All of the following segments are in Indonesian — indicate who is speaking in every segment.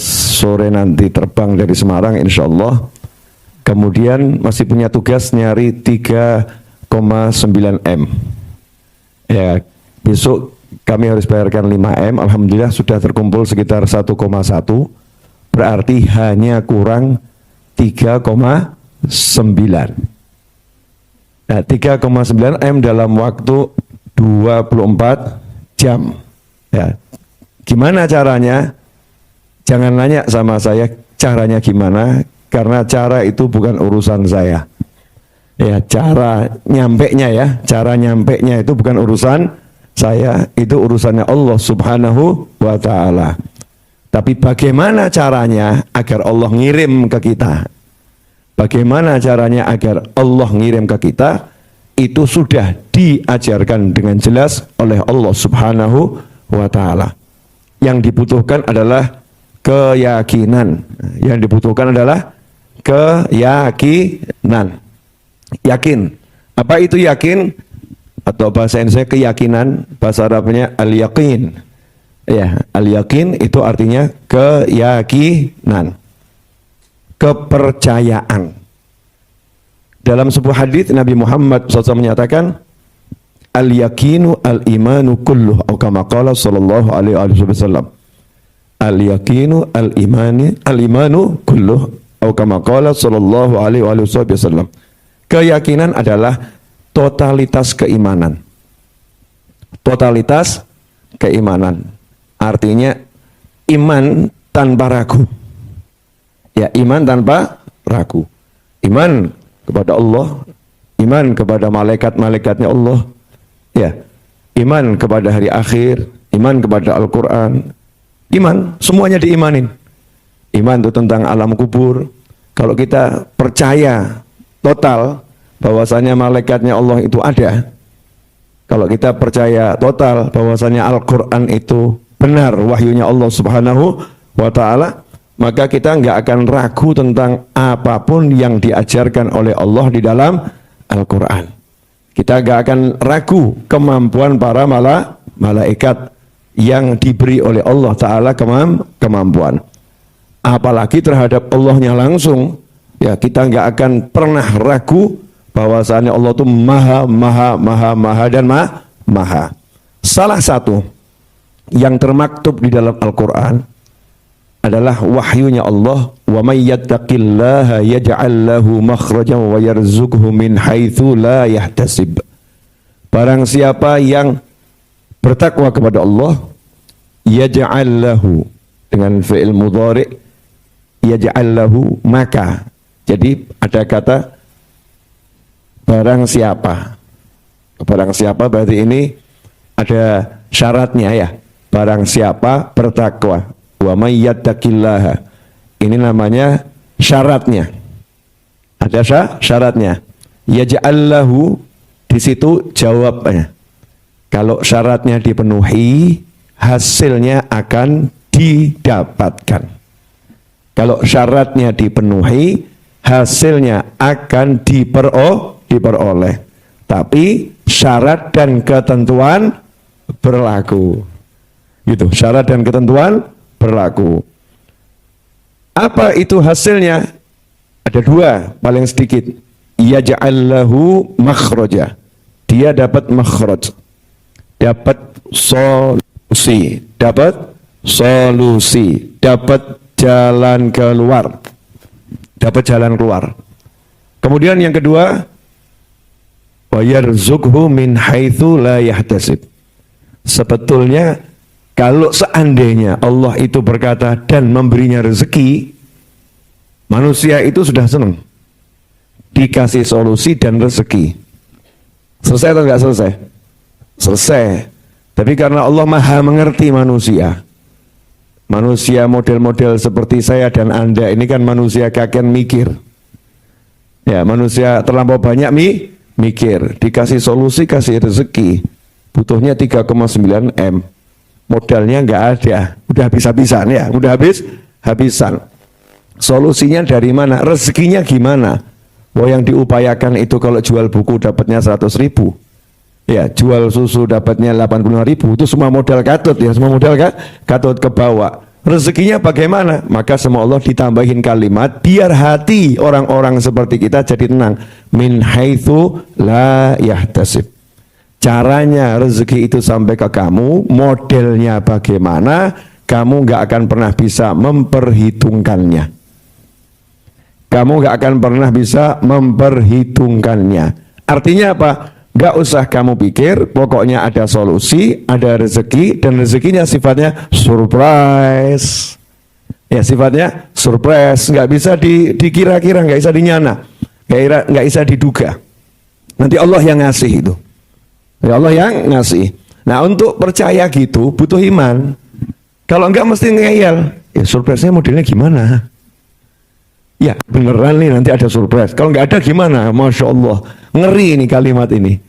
Speaker 1: sore nanti terbang dari Semarang insya Allah. Kemudian masih punya tugas nyari 3,9 M. Ya, besok kami harus bayarkan 5 M. Alhamdulillah sudah terkumpul sekitar 1,1. Berarti hanya kurang 3,9. Nah, 3,9 M dalam waktu 24 jam. Ya. Gimana caranya? Jangan nanya sama saya caranya gimana, karena cara itu bukan urusan saya. Ya, cara nyampenya itu bukan urusan saya, itu urusannya Allah Subhanahu wa ta'ala. Tapi bagaimana caranya agar Allah ngirim ke kita? Bagaimana caranya agar Allah ngirim ke kita? Itu sudah diajarkan dengan jelas oleh Allah Subhanahu wa ta'ala. Yang dibutuhkan adalah keyakinan. Yang dibutuhkan adalah keyakinan. Yakin. Apa itu yakin? Atau bahasa Indonesia keyakinan, bahasa Arabnya al-yaqin. Ya, al-yaqin itu artinya keyakinan, kepercayaan. Dalam sebuah hadis Nabi Muhammad SAW menyatakan, al-yaqinu al-imanu kulluh, atau kama qala sallallahu alaihi wasallam. Al-yaqinu al-imanu kulluh, atau kama qala sallallahu alaihi wasallam. Keyakinan adalah totalitas keimanan. Totalitas keimanan. Artinya iman tanpa ragu. Ya, iman tanpa ragu. Iman kepada Allah, iman kepada malaikat-malaikatnya Allah. Ya, iman kepada hari akhir, iman kepada Al-Quran, iman, semuanya diimanin. Iman itu tentang alam kubur. Kalau kita percaya total bahwasanya malaikatnya Allah itu ada, kalau kita percaya total bahwasanya Al-Quran itu benar wahyunya Allah Subhanahu wa ta'ala, maka kita nggak akan ragu tentang apapun yang diajarkan oleh Allah di dalam Al-Quran. Kita nggak akan ragu kemampuan para malaikat yang diberi oleh Allah Ta'ala kemampuan. Apalagi terhadap Allahnya langsung, ya kita nggak akan pernah ragu bahwasanya Allah itu maha dan maha. Salah satu yang termaktub di dalam Al-Quran adalah wahyunya Allah, wa may yattaqillaha yaj'al lahu makhrajan wa yarzuqhu min haitsu la yahtasib. Barang siapa yang bertakwa kepada Allah, yaj'al lahu, dengan fi'il mudhari', yaj'al lahu, maka. Jadi ada kata barang siapa. Barang siapa berarti ini ada syaratnya ya. Barang siapa bertakwa, wa may yattaqillaha, ini namanya syaratnya. Ada syaratnya. Yaj'al lahu, di situ jawabnya. Kalau syaratnya dipenuhi, hasilnya akan didapatkan. Kalau syaratnya dipenuhi, hasilnya akan diperoleh. Tapi syarat dan ketentuan berlaku. Gitu, syarat dan ketentuan berlaku. Apa itu hasilnya? Ada dua paling sedikit. Yaj'allahu makhraja. Dia dapat makhraj, dapat solusi, dapat jalan keluar, Kemudian yang kedua, wa yarzuqhu min haitsu la yahtasib. Sebetulnya kalau seandainya Allah itu berkata dan memberinya rezeki, manusia itu sudah senang. Dikasih solusi dan rezeki. Selesai atau enggak selesai? Selesai. Tapi karena Allah maha mengerti manusia. Manusia model-model seperti saya dan Anda ini kan manusia kakek mikir. Ya, manusia terlampau banyak mikir. Dikasih solusi, kasih rezeki. Butuhnya 3,9 M. Modalnya nggak ada, udah habis-habisan ya, udah habis-habisan. Solusinya dari mana? Rezekinya gimana? Wah, yang diupayakan itu kalau jual buku dapatnya 100.000, ya jual susu dapatnya 85.000, itu semua modal katut ya, semua modal katut ke bawah. rezekinya bagaimana? Maka sama Allah ditambahin kalimat biar hati orang-orang seperti kita jadi tenang. Min haitsu la yahtasib. Caranya rezeki itu sampai ke kamu, modelnya bagaimana, kamu nggak akan pernah bisa memperhitungkannya. Kamu nggak akan pernah bisa memperhitungkannya. Artinya apa? Nggak usah kamu pikir, pokoknya ada solusi, ada rezeki, dan rezekinya sifatnya surprise. Ya, sifatnya surprise, nggak bisa dikira-kira, nggak bisa dinyana, nggak bisa diduga. Nanti Allah yang ngasih itu. Ya Allah yang ngasih. Nah, untuk percaya gitu butuh iman. Kalau enggak mesti ngeyel. Ya surprise-nya modelnya gimana? Ya beneran nih nanti ada surprise. Kalau enggak ada gimana? Masya Allah. Ngeri ini kalimat ini.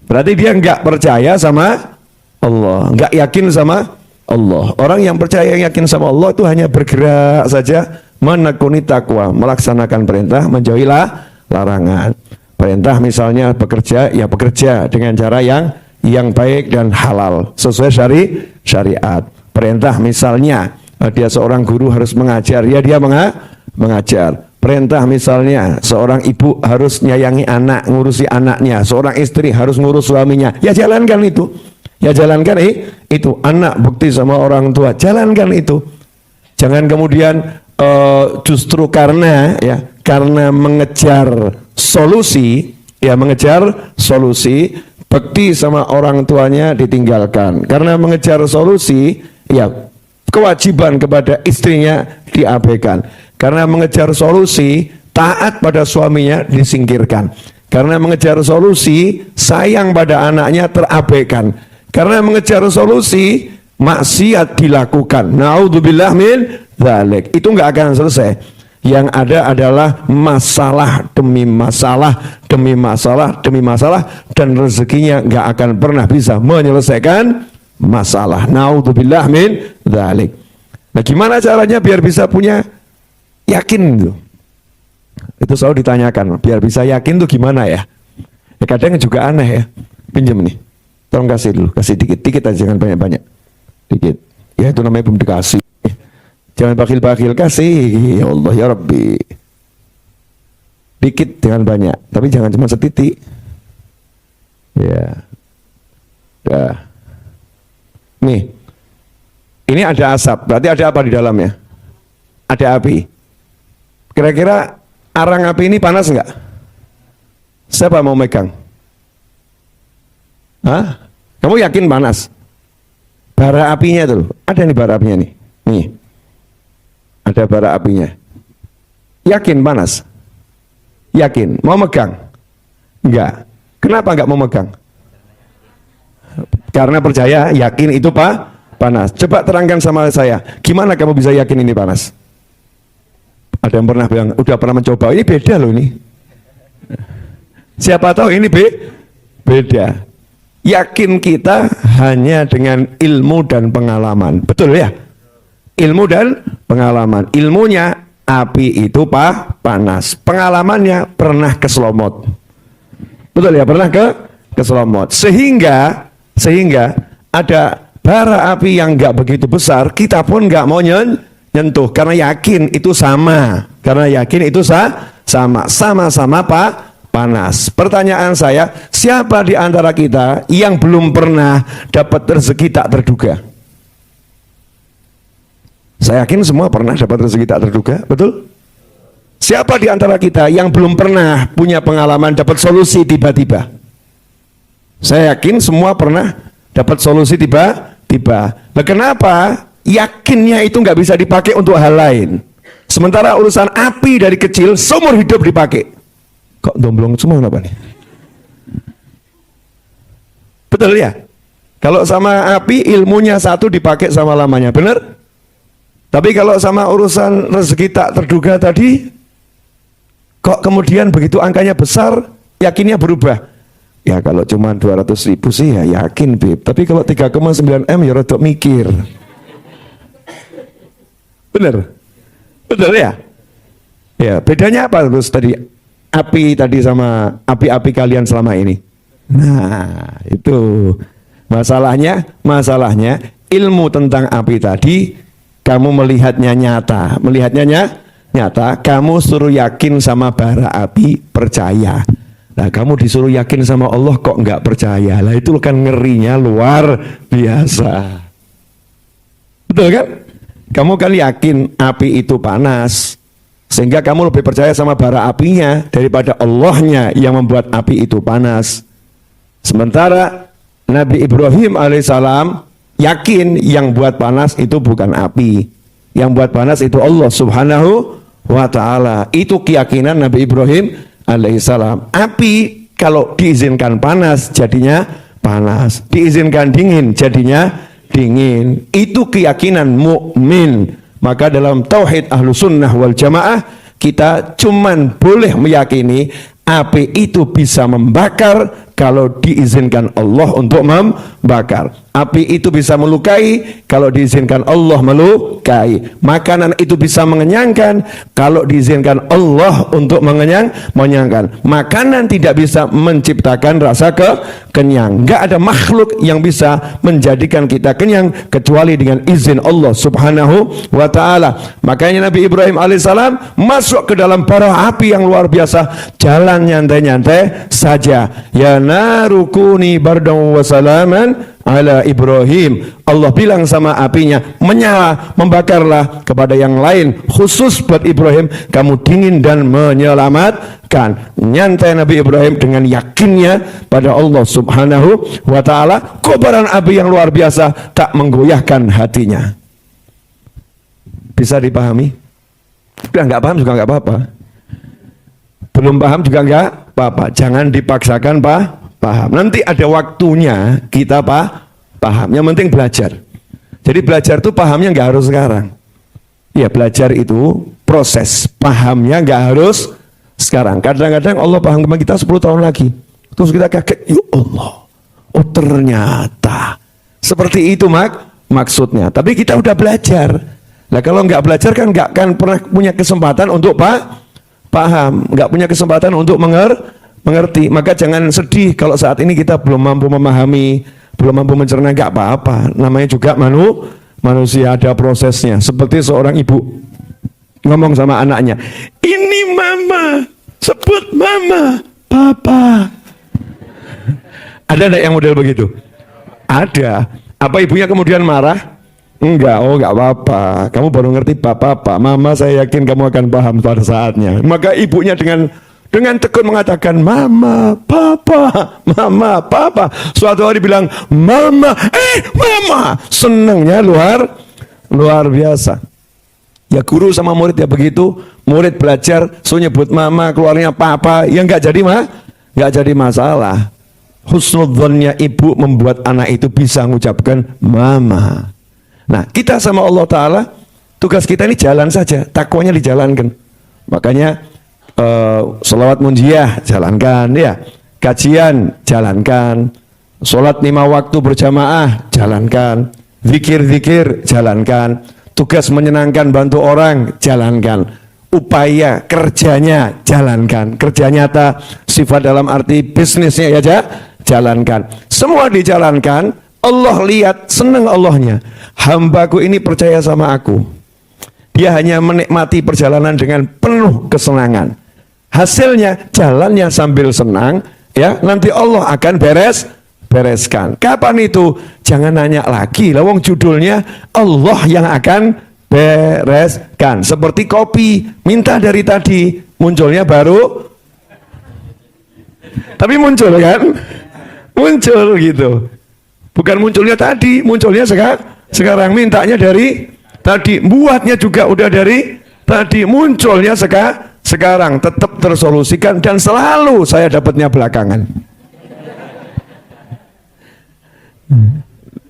Speaker 1: Berarti dia enggak percaya sama Allah. Enggak yakin sama Allah. Orang yang percaya yakin sama Allah itu hanya bergerak saja. Menekuni takwa. Melaksanakan perintah. Menjauhi larangan. Perintah misalnya bekerja, ya bekerja dengan cara yang baik dan halal sesuai syariat. Perintah misalnya dia seorang guru harus mengajar, ya dia mengajar. Perintah misalnya seorang ibu harus nyayangi anak, ngurusi anaknya. Seorang istri harus ngurus suaminya, ya jalankan itu. Ya jalankan itu. Anak bukti sama orang tua, jalankan itu. Jangan kemudian justru karena mengejar solusi, bekti sama orang tuanya ditinggalkan. Karena mengejar solusi, ya kewajiban kepada istrinya diabaikan. Karena mengejar solusi, taat pada suaminya disingkirkan. Karena mengejar solusi, sayang pada anaknya terabaikan. Karena mengejar solusi, maksiat dilakukan. Naudzubillah min dzalik. Itu nggak akan selesai. Yang ada adalah masalah demi masalah demi masalah demi masalah, dan rezekinya nggak akan pernah bisa menyelesaikan masalah. Naudzubillah min dzalik. Nah, gimana caranya biar bisa punya yakin itu? Itu selalu ditanyakan, biar bisa yakin tuh gimana ya? Ya kadang juga aneh ya. Pinjam nih. Tolong kasih dulu, kasih dikit-dikit aja, jangan banyak-banyak. Dikit. Ya itu namanya belum dikasih. Jangan bakil-bakil, kasih. Ya Allah ya Rabbi. Dikit jangan banyak, tapi jangan cuma setitik. Ya. Dah. Nih. Ini ada asap, berarti ada apa di dalamnya? Ada api. Kira-kira arang api ini panas enggak? Siapa mau megang? Hah? Kamu yakin panas? Bara apinya tuh, ada nih bara apinya nih. Nih. Ada bara apinya. Yakin panas? Yakin? Mau megang? Enggak. Kenapa enggak mau megang? Karena percaya, yakin itu panas. Coba terangkan sama saya, gimana kamu bisa yakin ini panas? Ada yang pernah bilang, udah pernah mencoba, ini beda loh ini. Siapa tahu ini beda. Yakin kita hanya dengan ilmu dan pengalaman. Betul ya? Ilmu dan pengalaman. Ilmunya api itu panas. Pengalamannya pernah keselomot. Betul ya, pernah keselomot. Sehingga ada bara api yang nggak begitu besar, kita pun nggak mau nyentuh karena yakin itu sama. Sama-sama panas. Pertanyaan saya, siapa di antara kita yang belum pernah dapat rezeki tak terduga? Saya yakin semua pernah dapat rezeki tak terduga, betul? Siapa di antara kita yang belum pernah punya pengalaman dapat solusi tiba-tiba? Saya yakin semua pernah dapat solusi tiba-tiba. Nah, kenapa yakinnya itu nggak bisa dipakai untuk hal lain? Sementara urusan api dari kecil seumur hidup dipakai. Kok domblong semua kenapa nih? Betul ya? Kalau sama api ilmunya satu dipakai sama lamanya, benar? Tapi kalau sama urusan rezeki tak terduga tadi, kok kemudian begitu angkanya besar, yakinnya berubah. Ya kalau cuma 200.000 sih ya yakin, Bib. Tapi kalau 3,9 M ya rodok mikir. Bener? Betul ya? Ya, bedanya apa terus tadi? Api tadi sama api-api kalian selama ini. Nah, itu masalahnya ilmu tentang api tadi kamu melihatnya nyata, nyata, kamu suruh yakin sama bara api, percaya. Nah, kamu disuruh yakin sama Allah kok nggak percaya. Lah itu kan ngerinya luar biasa. Betul kan? Kamu kan yakin api itu panas, sehingga kamu lebih percaya sama bara apinya daripada Allahnya yang membuat api itu panas. Sementara Nabi Ibrahim alaihissalam yakin yang buat panas itu bukan api, yang buat panas itu Allah subhanahu wa ta'ala. Itu keyakinan Nabi Ibrahim alaihissalam. Api kalau diizinkan panas jadinya panas, diizinkan dingin jadinya dingin. Itu keyakinan mukmin. Maka dalam tauhid ahlu sunnah wal jamaah, kita cuman boleh meyakini api itu bisa membakar kalau diizinkan Allah untuk membakar. Api itu bisa melukai kalau diizinkan Allah melukai. Makanan itu bisa mengenyangkan kalau diizinkan Allah untuk mengenyangkan. Makanan tidak bisa menciptakan rasa kenyang. Enggak ada makhluk yang bisa menjadikan kita kenyang kecuali dengan izin Allah subhanahu wa ta'ala. Makanya Nabi Ibrahim alaihissalam masuk ke dalam bara api yang luar biasa, jalan nyantai-nyantai saja. Ya narukuni bardan wa salaman ala Ibrahim. Allah bilang sama apinya, menyala, membakarlah kepada yang lain, khusus buat Ibrahim, kamu dingin dan menyelamatkan. Nyantai Nabi Ibrahim dengan yakinnya pada Allah subhanahu wa ta'ala. Kobaran api yang luar biasa tak menggoyahkan hatinya. Bisa dipahami? Udah nggak paham juga nggak apa-apa. Belum paham juga nggak apa-apa. Jangan dipaksakan paham. Nanti ada waktunya kita paham. Yang penting belajar. Jadi belajar itu pahamnya nggak harus sekarang. Ya, belajar itu proses. Pahamnya nggak harus sekarang. Kadang-kadang Allah paham sama kita 10 tahun lagi. Terus kita kaget, ya Allah, oh ternyata seperti itu maksudnya. Tapi kita udah belajar. Nah kalau nggak belajar kan nggak akan pernah punya kesempatan untuk paham, nggak punya kesempatan untuk mengerti. Maka jangan sedih kalau saat ini kita belum mampu memahami, belum mampu mencerna, nggak apa-apa. Namanya juga manusia, ada prosesnya. Seperti seorang ibu ngomong sama anaknya, ini mama, sebut mama, papa. Ada enggak yang model begitu? Ada. Apa ibunya kemudian marah? Enggak, oh enggak apa-apa. Kamu baru ngerti papa, mama saya yakin kamu akan paham pada saatnya. Maka ibunya dengan tekun mengatakan mama, papa. Suatu hari bilang mama. Senangnya luar biasa. Ya guru sama murid ya begitu. Murid belajar, so nyebut mama, keluarnya papa, ya enggak jadi masalah. Husnudzonnya ibu membuat anak itu bisa mengucapkan mama. Nah, kita sama Allah Ta'ala, tugas kita ini jalan saja, takwanya dijalankan. Makanya sholawat munjiah jalankan, ya, kajian jalankan, sholat 5 waktu berjamaah jalankan, zikir jalankan, tugas menyenangkan bantu orang jalankan, upaya kerjanya jalankan, kerja nyata sifat dalam arti bisnisnya ya jalankan, semua dijalankan. Allah lihat, senang Allahnya, hambaku ini percaya sama aku, dia hanya menikmati perjalanan dengan penuh kesenangan. Hasilnya jalannya sambil senang, ya nanti Allah akan bereskan. Kapan itu? Jangan nanya lagi, lawang judulnya Allah yang akan bereskan. Seperti kopi, minta dari tadi, munculnya baru, tapi muncul kan? Muncul gitu. Bukan munculnya tadi, munculnya sekarang. Mintanya dari tadi, buatnya juga udah dari tadi, munculnya sekarang. Tetap tersolusikan dan selalu saya dapatnya belakangan.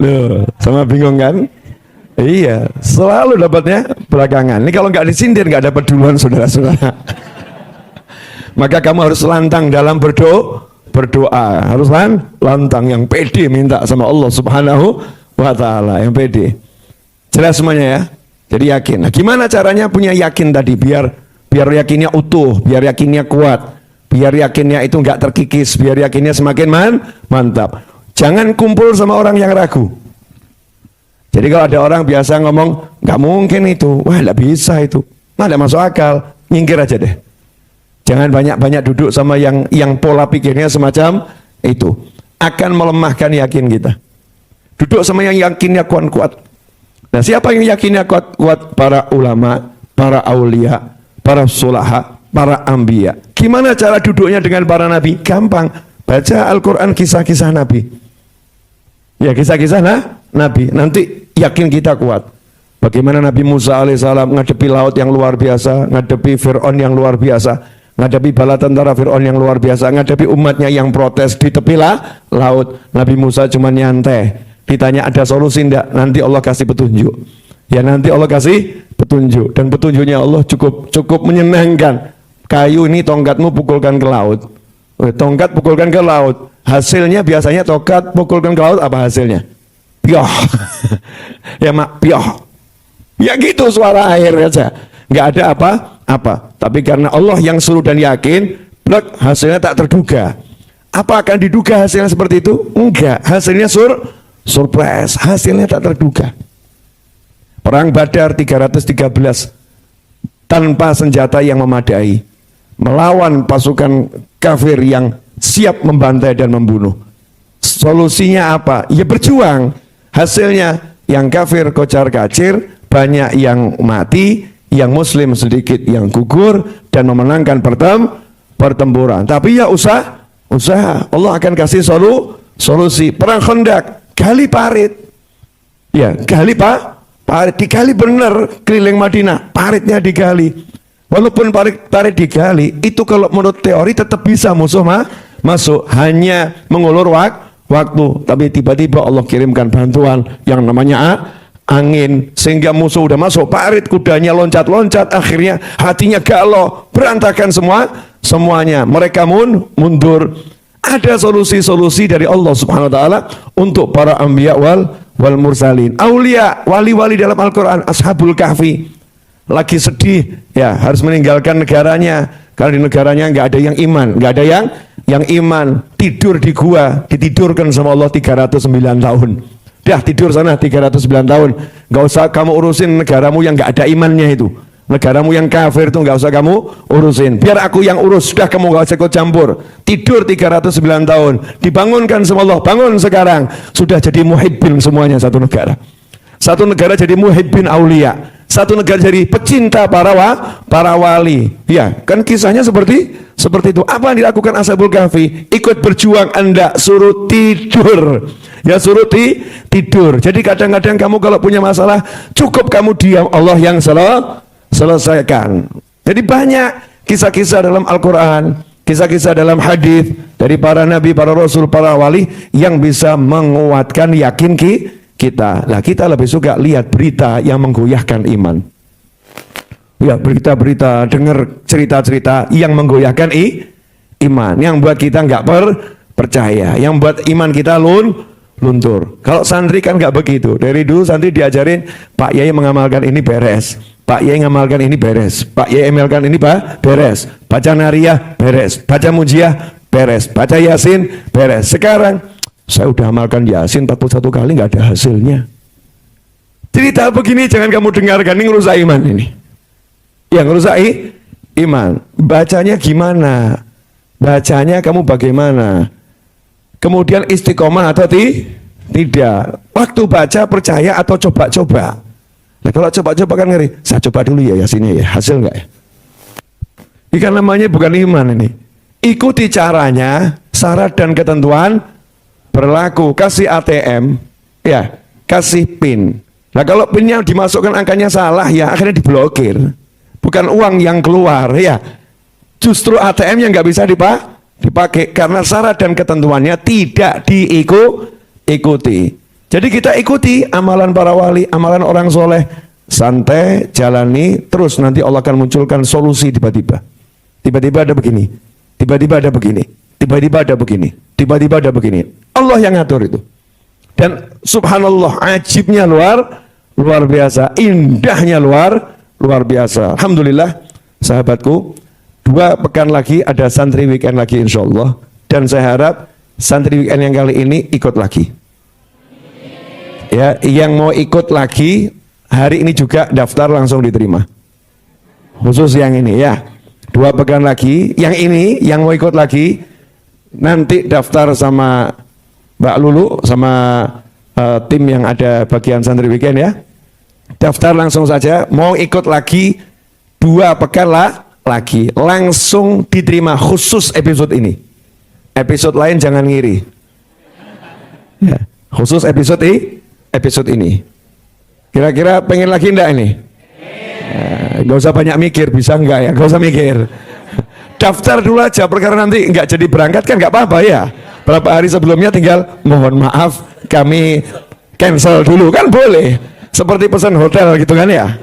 Speaker 1: Loh, sama bingung kan? Iya, selalu dapatnya belakangan. Ini kalau nggak disindir nggak dapat duluan, saudara-saudara. Maka kamu harus lantang dalam berdoa, harus lantang, yang pede minta sama Allah subhanahu wa ta'ala, yang pede. Jelas semuanya ya? Jadi yakin. Nah, gimana caranya punya yakin tadi? Biar yakinnya utuh, biar yakinnya kuat, biar yakinnya itu nggak terkikis, biar yakinnya semakin mantap. Jangan kumpul sama orang yang ragu. Jadi kalau ada orang biasa ngomong, nggak mungkin itu, wah nggak bisa itu, nggak masuk akal, nyingkir aja deh. Jangan banyak-banyak duduk sama yang pola pikirnya semacam itu. Akan melemahkan yakin kita. Duduk sama yang yakinnya kuat-kuat. Nah, siapa yang yakinnya kuat-kuat? Para ulama, para aulia, para sulaha, para ambiya. Gimana cara duduknya dengan para nabi? Gampang. Baca Al-Quran, kisah-kisah nabi. Ya, kisah-kisah nabi. Nanti yakin kita kuat. Bagaimana Nabi Musa alaihissalam ngadepi laut yang luar biasa, ngadepi Fir'aun yang luar biasa, ngadepi bala tentara Fir'aun yang luar biasa, ngadepi umatnya yang protes di tepi laut. Nabi Musa cuma nyantai. Ditanya ada solusi enggak? Nanti Allah kasih petunjuk. Ya nanti Allah kasih petunjuk. Dan petunjuknya Allah cukup menyenangkan. Kayu ini tongkatmu pukulkan ke laut. Tongkat pukulkan ke laut. Hasilnya biasanya tongkat pukulkan ke laut, apa hasilnya? Pioh. Ya mak, pioh. Ya gitu suara air aja. Nggak ada apa-apa. Tapi karena Allah yang suruh dan yakin, plek, hasilnya tak terduga. Apa akan diduga hasilnya seperti itu? Enggak. Hasilnya surprise. Hasilnya tak terduga. Perang Badar 313 tanpa senjata yang memadai, melawan pasukan kafir yang siap membantai dan membunuh. Solusinya apa? Ya berjuang. Hasilnya yang kafir kocar kacir, banyak yang mati, yang muslim sedikit yang gugur dan memenangkan pertempuran. Tapi ya usaha. Allah akan kasih solusi. Perang Khandaq, gali parit. Ya, gali parit digali benar keliling Madinah, paritnya digali. Walaupun parit digali, itu kalau menurut teori tetap bisa musuh masuk, hanya mengulur waktu. Tapi tiba-tiba Allah kirimkan bantuan yang namanya angin, sehingga musuh udah masuk parit, kudanya loncat-loncat, akhirnya hatinya galau, berantakan semuanya. Mereka mundur. Ada solusi-solusi dari Allah Subhanahu wa taala untuk para anbiya wal mursalin. Aulia, wali-wali dalam Al-Qur'an, Ashabul Kahfi. Lagi sedih, ya harus meninggalkan negaranya. Karena di negaranya nggak ada yang iman, nggak ada yang iman. Tidur di gua, ditidurkan sama Allah 309 tahun. Dah tidur sana 309 tahun. Nggak usah kamu urusin negaramu yang nggak ada imannya itu. Negaramu yang kafir itu nggak usah kamu urusin. Biar aku yang urus. Sudah kamu nggak usah ikut campur. Tidur 309 tahun. Dibangunkan sama Allah. Bangun sekarang. Sudah jadi muhibbin semuanya satu negara. Satu negara jadi muhibbin aulia. Satu negara jadi pecinta para wali. Ya, kan kisahnya seperti itu. Apa yang dilakukan Ashabul Kahfi? Ikut berjuang, Anda suruh tidur. Ya suruh tidur. Jadi kadang-kadang kamu kalau punya masalah, cukup kamu diam, Allah yang selesaikan. Jadi banyak kisah-kisah dalam Al-Quran, kisah-kisah dalam hadis dari para nabi, para rasul, para wali yang bisa menguatkan yakin kita. Nah, kita lebih suka lihat berita yang menggoyahkan iman. Ya, berita-berita, dengar cerita-cerita yang menggoyahkan iman, yang buat kita nggak percaya, yang buat iman kita luntur. Kalau santri kan nggak begitu. Dari dulu santri diajarin, Pak Yai mengamalkan ini beres, Pak Yai mengamalkan ini beres, Pak Yai mengamalkan ini beres, baca nariyah beres, baca mujiah beres, baca yasin beres. Sekarang saya udah amalkan yasin 41 kali nggak ada hasilnya. Cerita begini jangan kamu dengarkan, ini ngerusak iman ini. Yang ngerusak iman. Bacanya gimana? Bacanya kamu bagaimana? Kemudian istiqomah atau tidak? Waktu baca percaya atau coba-coba? Nah, kalau coba-coba kan ngeri. Saya coba dulu ya yasinnya ya, hasil nggak ya? Ini kan namanya bukan iman ini. Ikuti caranya, syarat dan ketentuan berlaku. Kasih ATM, ya, kasih PIN. Nah kalau PIN-nya dimasukkan angkanya salah, ya akhirnya diblokir. Bukan uang yang keluar, ya. Justru ATM yang nggak bisa dipakai karena syarat dan ketentuannya tidak diikuti. Jadi kita ikuti amalan para wali, amalan orang soleh, santai, jalani, terus nanti Allah akan munculkan solusi tiba-tiba. Tiba-tiba ada begini, tiba-tiba ada begini, tiba-tiba ada begini, tiba-tiba ada begini. Allah yang ngatur itu. Dan subhanallah, ajibnya luar biasa, indahnya luar biasa. Alhamdulillah, sahabatku, 2 pekan lagi ada santri weekend lagi insya Allah. Dan saya harap santri weekend yang kali ini ikut lagi. Ya, yang mau ikut lagi hari ini juga daftar langsung diterima. Khusus yang ini ya. 2 pekan lagi, yang ini yang mau ikut lagi nanti daftar sama Mbak Lulu sama tim yang ada bagian santri weekend ya. Daftar langsung saja, mau ikut lagi 2 pekan lagi langsung diterima khusus episode ini. Episode lain jangan ngiri. Ya, khusus episode ini. Kira-kira pengen lagi enggak ini? Gak usah banyak mikir, bisa enggak ya? Gak usah mikir. Daftar dulu aja, perkara nanti enggak jadi berangkat kan enggak apa-apa ya. Berapa hari sebelumnya tinggal mohon maaf kami cancel dulu kan boleh. Seperti pesan hotel gitu kan ya.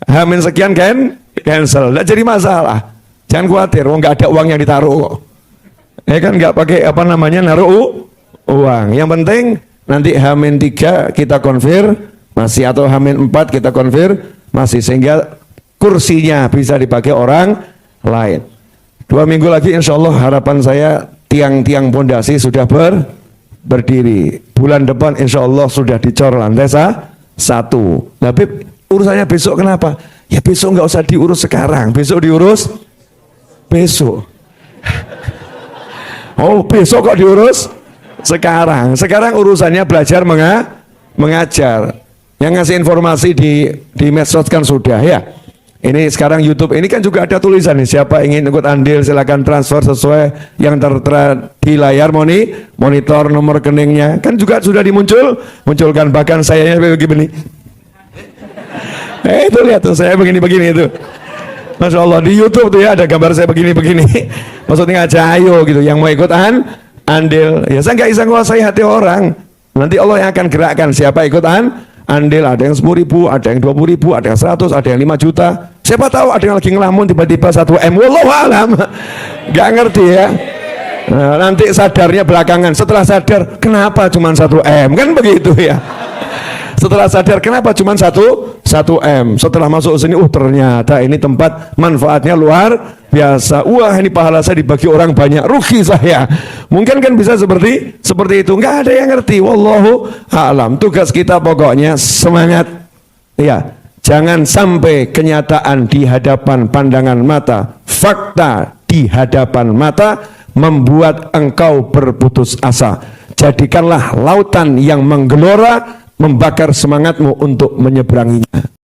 Speaker 1: Hamin sekian kan cancel, enggak jadi masalah. Jangan khawatir, enggak ada uang yang ditaruh kok. Ya kan enggak pakai apa namanya naruh uang. Yang penting nanti Hamin 3 kita konfir masih atau Hamin 4 kita konfir masih sehingga kursinya bisa dipakai orang lain. 2 minggu lagi insya Allah harapan saya tiang-tiang pondasi sudah berdiri. Bulan depan insya Allah sudah dicor lantai 1. Tapi urusannya besok kenapa? Ya besok nggak usah diurus sekarang, besok diurus besok. Oh besok kok diurus sekarang? Sekarang urusannya belajar mengajar. Yang ngasih informasi di medsos kan sudah ya. Ini sekarang YouTube ini kan juga ada tulisan nih, siapa ingin ikut andil silakan transfer sesuai yang tertera di layar monitor nomor rekeningnya. Kan juga sudah munculkan bahkan saya begini. Itu lihat tuh saya begini-begini itu. Masya Allah di YouTube tuh ya ada gambar saya begini-begini. Maksudnya aja ayo gitu yang mau ikut andil. Ya saya nggak bisa nguasai hati orang. Nanti Allah yang akan gerakkan siapa ikut andil, ada yang 10.000, ada yang 20.000, ada yang 100, ada yang 5 juta. Siapa tahu ada yang lagi ngelamun tiba-tiba 1 M. Wallahu alam. Gak ngerti ya. Nah, nanti sadarnya belakangan. Setelah sadar, kenapa cuma 1 M? Kan begitu ya. Setelah sadar, kenapa cuma 1 M? Setelah masuk sini, ternyata ini tempat manfaatnya luar biasa. Wah, ini pahala saya dibagi orang banyak, rugi saya. Mungkin kan bisa seperti itu. Nggak ada yang ngerti. Wallahu a'lam. Tugas kita pokoknya semangat. Ya, jangan sampai kenyataan di hadapan pandangan mata, fakta di hadapan mata membuat engkau berputus asa. Jadikanlah lautan yang menggelora membakar semangatmu untuk menyeberanginya.